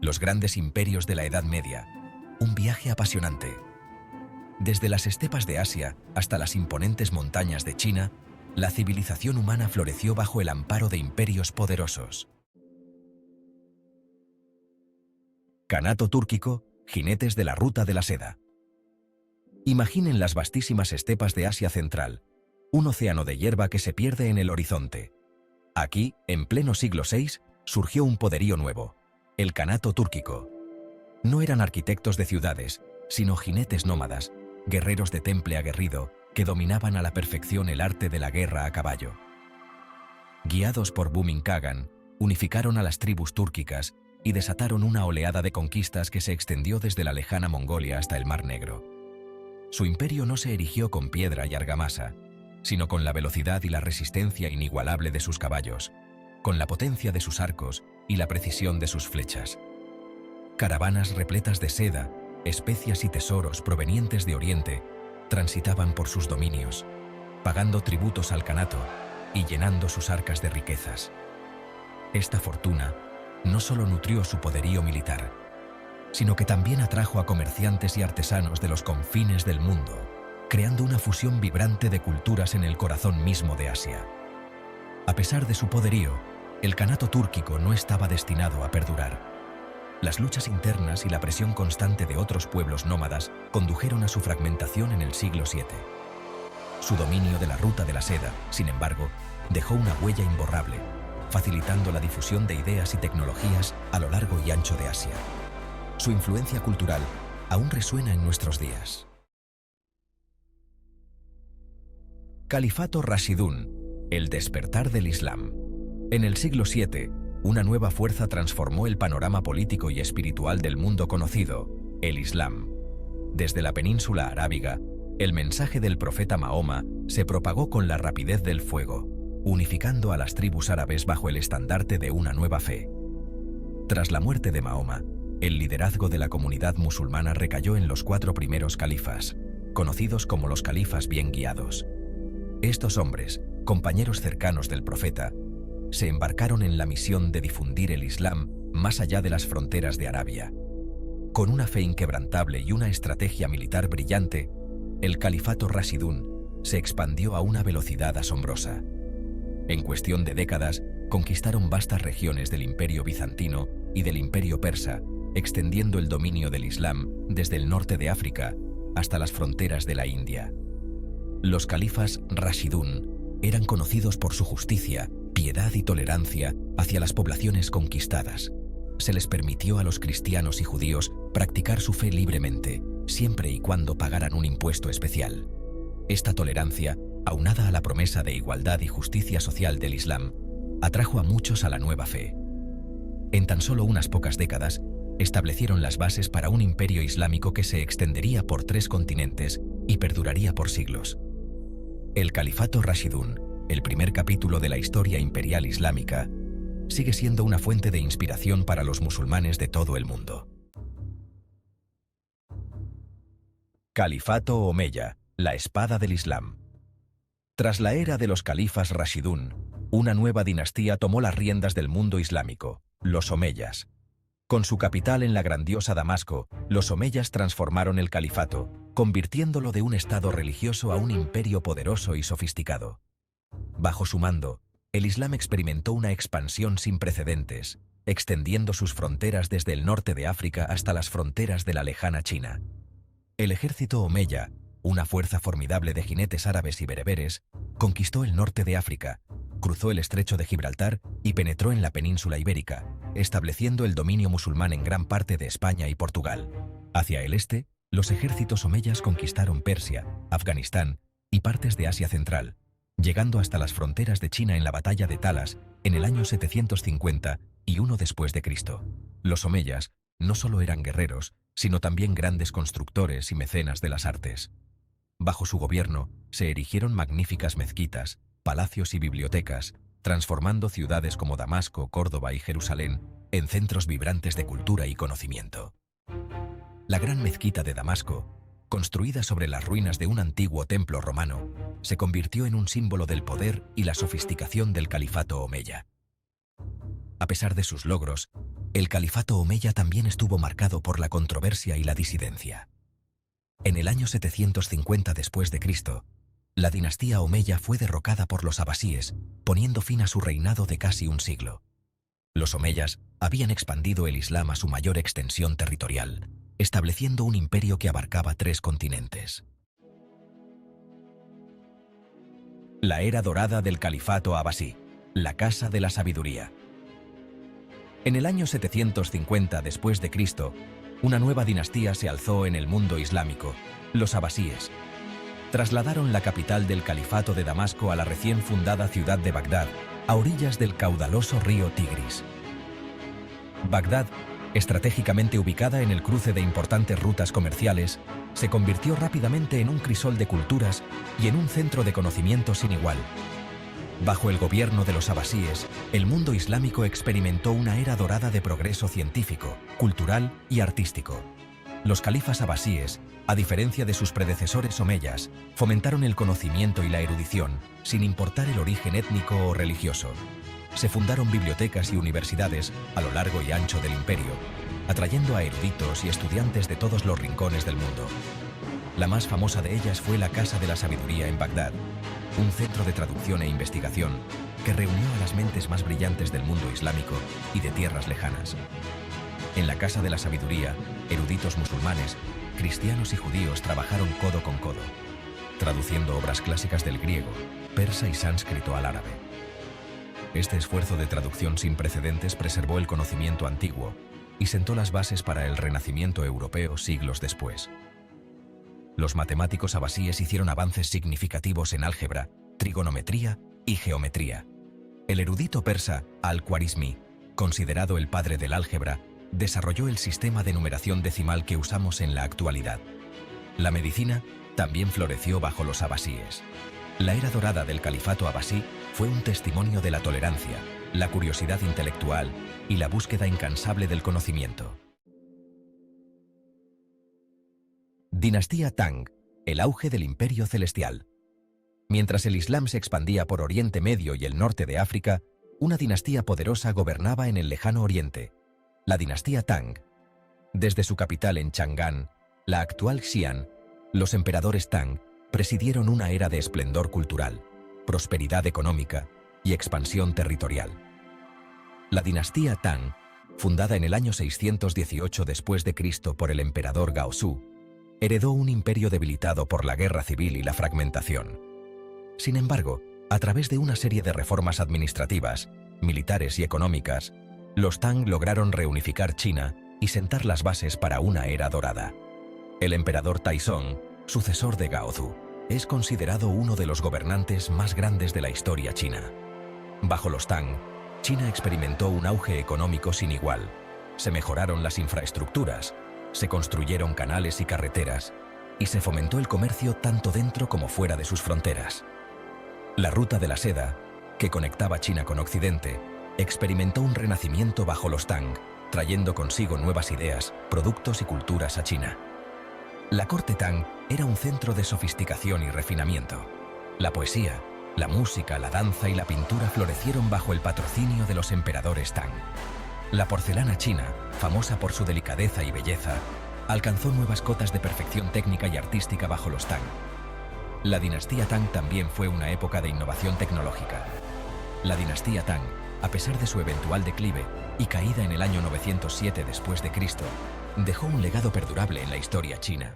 Los grandes imperios de la Edad Media. Un viaje apasionante. Desde las estepas de Asia hasta las imponentes montañas de China, la civilización humana floreció bajo el amparo de imperios poderosos. Kanato túrquico, jinetes de la ruta de la seda. Imaginen las vastísimas estepas de Asia Central, un océano de hierba que se pierde en el horizonte. Aquí, en pleno siglo VI, surgió un poderío nuevo, el Kanato túrquico. No eran arquitectos de ciudades, sino jinetes nómadas, guerreros de temple aguerrido, que dominaban a la perfección el arte de la guerra a caballo. Guiados por Bumin Kagan, unificaron a las tribus túrquicas y desataron una oleada de conquistas que se extendió desde la lejana Mongolia hasta el Mar Negro. Su imperio no se erigió con piedra y argamasa, sino con la velocidad y la resistencia inigualable de sus caballos, con la potencia de sus arcos y la precisión de sus flechas. Caravanas repletas de seda, especias y tesoros provenientes de Oriente transitaban por sus dominios, pagando tributos al Kanato y llenando sus arcas de riquezas. Esta fortuna no solo nutrió su poderío militar, sino que también atrajo a comerciantes y artesanos de los confines del mundo, creando una fusión vibrante de culturas en el corazón mismo de Asia. A pesar de su poderío, el Kanato túrquico no estaba destinado a perdurar. Las luchas internas y la presión constante de otros pueblos nómadas condujeron a su fragmentación en el siglo VII. Su dominio de la ruta de la seda, sin embargo, dejó una huella imborrable, facilitando la difusión de ideas y tecnologías a lo largo y ancho de Asia. Su influencia cultural aún resuena en nuestros días. Califato Rashidun, el despertar del Islam. En el siglo VII, una nueva fuerza transformó el panorama político y espiritual del mundo conocido, el Islam. Desde la península arábiga, el mensaje del profeta Mahoma se propagó con la rapidez del fuego, unificando a las tribus árabes bajo el estandarte de una nueva fe. Tras la muerte de Mahoma, el liderazgo de la comunidad musulmana recayó en los 4 primeros califas, conocidos como los califas bien guiados. Estos hombres, compañeros cercanos del profeta, se embarcaron en la misión de difundir el Islam más allá de las fronteras de Arabia. Con una fe inquebrantable y una estrategia militar brillante, el califato Rashidun se expandió a una velocidad asombrosa. En cuestión de décadas, conquistaron vastas regiones del Imperio bizantino y del Imperio persa, extendiendo el dominio del Islam desde el norte de África hasta las fronteras de la India. Los califas Rashidun eran conocidos por su justicia, piedad y tolerancia hacia las poblaciones conquistadas. Se les permitió a los cristianos y judíos practicar su fe libremente, siempre y cuando pagaran un impuesto especial. Esta tolerancia, aunada a la promesa de igualdad y justicia social del Islam, atrajo a muchos a la nueva fe. En tan solo unas pocas décadas, establecieron las bases para un imperio islámico que se extendería por 3 continentes y perduraría por siglos. El Califato Rashidun, el primer capítulo de la historia imperial islámica, sigue siendo una fuente de inspiración para los musulmanes de todo el mundo. Califato Omeya, la espada del Islam. Tras la era de los califas Rashidun, una nueva dinastía tomó las riendas del mundo islámico, los omeyas. Con su capital en la grandiosa Damasco, los omeyas transformaron el califato, convirtiéndolo de un estado religioso a un imperio poderoso y sofisticado. Bajo su mando, el Islam experimentó una expansión sin precedentes, extendiendo sus fronteras desde el norte de África hasta las fronteras de la lejana China. El ejército omeya, una fuerza formidable de jinetes árabes y bereberes, conquistó el norte de África, cruzó el estrecho de Gibraltar y penetró en la península ibérica, estableciendo el dominio musulmán en gran parte de España y Portugal. Hacia el este, los ejércitos omeyas conquistaron Persia, Afganistán y partes de Asia Central, llegando hasta las fronteras de China en la batalla de Talas en el año 751 después de Cristo. Los omeyas no solo eran guerreros, sino también grandes constructores y mecenas de las artes. Bajo su gobierno se erigieron magníficas mezquitas, palacios y bibliotecas, transformando ciudades como Damasco, Córdoba y Jerusalén en centros vibrantes de cultura y conocimiento. La gran mezquita de Damasco, construida sobre las ruinas de un antiguo templo romano, se convirtió en un símbolo del poder y la sofisticación del califato omeya. A pesar de sus logros, El califato omeya también estuvo marcado por la controversia y la disidencia. En el año 750 después de Cristo, la dinastía omeya fue derrocada por los abasíes, poniendo fin a su reinado de casi un siglo. Los omeyas habían expandido el Islam a su mayor extensión territorial, estableciendo un imperio que abarcaba 3 continentes. La era dorada del califato abasí, la Casa de la Sabiduría. En el año 750 después de Cristo, una nueva dinastía se alzó en el mundo islámico, los abasíes. Trasladaron la capital del califato de Damasco a la recién fundada ciudad de Bagdad, a orillas del caudaloso río Tigris. Bagdad, estratégicamente ubicada en el cruce de importantes rutas comerciales, se convirtió rápidamente en un crisol de culturas y en un centro de conocimiento sin igual. Bajo el gobierno de los abasíes, el mundo islámico experimentó una era dorada de progreso científico, cultural y artístico. Los califas abasíes, a diferencia de sus predecesores omeyas, fomentaron el conocimiento y la erudición, sin importar el origen étnico o religioso. Se fundaron bibliotecas y universidades a lo largo y ancho del imperio, atrayendo a eruditos y estudiantes de todos los rincones del mundo. La más famosa de ellas fue la Casa de la Sabiduría en Bagdad, un centro de traducción e investigación que reunió a las mentes más brillantes del mundo islámico y de tierras lejanas. En la Casa de la Sabiduría, eruditos musulmanes, cristianos y judíos trabajaron codo con codo, traduciendo obras clásicas del griego, persa y sánscrito al árabe. Este esfuerzo de traducción sin precedentes preservó el conocimiento antiguo y sentó las bases para el Renacimiento europeo siglos después. Los matemáticos abasíes hicieron avances significativos en álgebra, trigonometría y geometría. El erudito persa Al-Khwarizmi, considerado el padre del álgebra, desarrolló el sistema de numeración decimal que usamos en la actualidad. La medicina también floreció bajo los abasíes. La era dorada del califato abasí fue un testimonio de la tolerancia, la curiosidad intelectual y la búsqueda incansable del conocimiento. Dinastía Tang, el auge del Imperio Celestial. Mientras el Islam se expandía por Oriente Medio y el norte de África, una dinastía poderosa gobernaba en el lejano Oriente, la dinastía Tang. Desde su capital en Chang'an, la actual Xi'an, los emperadores Tang presidieron una era de esplendor cultural, prosperidad económica y expansión territorial. La dinastía Tang, fundada en el año 618 después de Cristo por el emperador Gaozu, heredó un imperio debilitado por la guerra civil y la fragmentación. Sin embargo, a través de una serie de reformas administrativas, militares y económicas, los Tang lograron reunificar China y sentar las bases para una era dorada. El emperador Taizong, sucesor de Gaozu, es considerado uno de los gobernantes más grandes de la historia china. Bajo los Tang, China experimentó un auge económico sin igual. Se mejoraron las infraestructuras, se construyeron canales y carreteras, y se fomentó el comercio tanto dentro como fuera de sus fronteras. La ruta de la seda, que conectaba China con Occidente, experimentó un renacimiento bajo los Tang, trayendo consigo nuevas ideas, productos y culturas a China. La corte Tang era un centro de sofisticación y refinamiento. La poesía, la música, la danza y la pintura florecieron bajo el patrocinio de los emperadores Tang. La porcelana china, famosa por su delicadeza y belleza, alcanzó nuevas cotas de perfección técnica y artística bajo los Tang. La dinastía Tang también fue una época de innovación tecnológica. La dinastía Tang, a pesar de su eventual declive y caída en el año 907 después de Cristo, dejó un legado perdurable en la historia china.